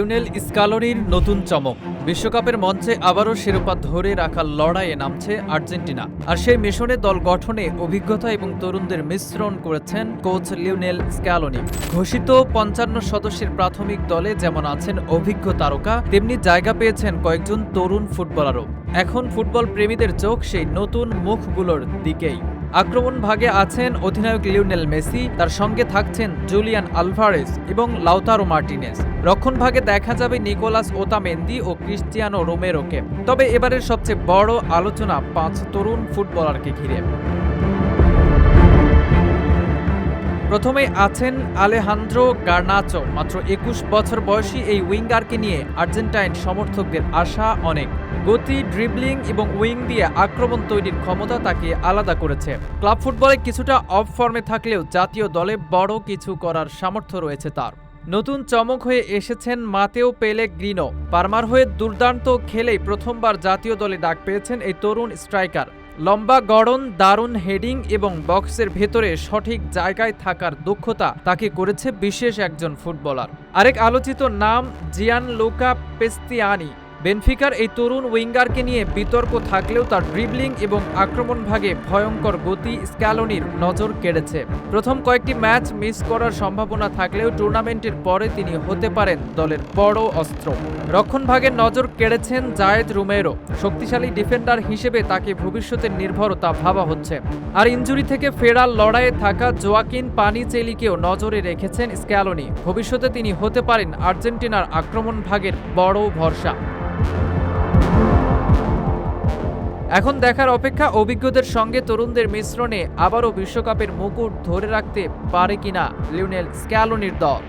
Lionel স্কালোনির নতুন চমক। বিশ্বকাপের মঞ্চে আবারও শিরোপা ধরে রাখার লড়াইয়ে নামছে আর্জেন্টিনা। আর সেই মিশনে দল গঠনে অভিজ্ঞতা এবং তরুণদের মিশ্রণ করেছেন কোচ লিওনেল স্ক্যালোনি। ঘোষিত ৫৫ সদস্যের প্রাথমিক দলে যেমন আছেন অভিজ্ঞ তারকা, তেমনি জায়গা পেয়েছেন কয়েকজন তরুণ ফুটবলারও। এখন ফুটবল প্রেমীদের চোখ সেই নতুন মুখগুলোর দিকেই। আক্রমণ ভাগে আছেন অধিনায়ক লিওনেল মেসি, তার সঙ্গে থাকছেন জুলিয়ান আলভারেজ এবং লাউতারো মার্টিনেজ। রক্ষণ ভাগে দেখা যাবে নিকোলাস ওতামেন্দি ও ক্রিস্টিয়ানো রোমেরোকে। তবে এবারের সবচেয়ে বড় আলোচনা ৫ তরুণ ফুটবলারকে ঘিরে। প্রথমেই আছেন আলেহান্দ্রো গার্নাচো। মাত্র ২১ বছর বয়সী এই উইঙ্গারকে নিয়ে আর্জেন্টাইন সমর্থকদের আশা অনেক। গতি, ড্রিবলিং এবং উইং দিয়ে আক্রমণ তৈরির ক্ষমতা তাকে আলাদা করেছে। ক্লাব ফুটবলে কিছুটা অফ ফর্মে থাকলেও জাতীয় দলে বড় কিছু করার সামর্থ্য রয়েছে তার। নতুন চমক হয়ে এসেছেন মাতেও পেলেগ্রিনো। পারমার হয়ে দুর্দান্ত খেলেই প্রথমবার জাতীয় দলে ডাক পেয়েছেন এই তরুণ স্ট্রাইকার। লম্বা গড়ন, দারুণ হেডিং এবং বক্সের ভেতরে সঠিক জায়গায় থাকার দক্ষতা তাকে করেছে বিশেষ একজন ফুটবলার। আরেক আলোচিত নাম জিয়ানলুকা পেস্তিয়ানি। বেনফিকার এই তরুণ উইঙ্গারকে নিয়ে বিতর্ক থাকলেও তার ড্রিবলিং এবং আক্রমণ ভাগে ভয়ঙ্কর গতি স্ক্যালোনির নজর কেড়েছে। প্রথম কয়েকটি ম্যাচ মিস করার সম্ভাবনা থাকলেও টুর্নামেন্টের পরে তিনি হতে পারেন দলের বড় অস্ত্র। রক্ষণ ভাগে নজর কেড়েছেন জায়েদ রোমেরো। শক্তিশালী ডিফেন্ডার হিসেবে তাকে ভবিষ্যতের নির্ভরতা ভাবা হচ্ছে। আর ইনজুরি থেকে ফেরার লড়াইয়ে থাকা জোয়াকিন পানিচেলিকেও নজরে রেখেছেন স্ক্যালোনি। ভবিষ্যতে তিনি হতে পারেন আর্জেন্টিনার আক্রমণ ভাগের বড় ভরসা। এখন দেখার অপেক্ষা অভিজ্ঞদের সঙ্গে তরুণদের মিশ্রণে আবারও বিশ্বকাপের মুকুট ধরে রাখতে পারে কিনা লিওনেল স্ক্যালোনির দল।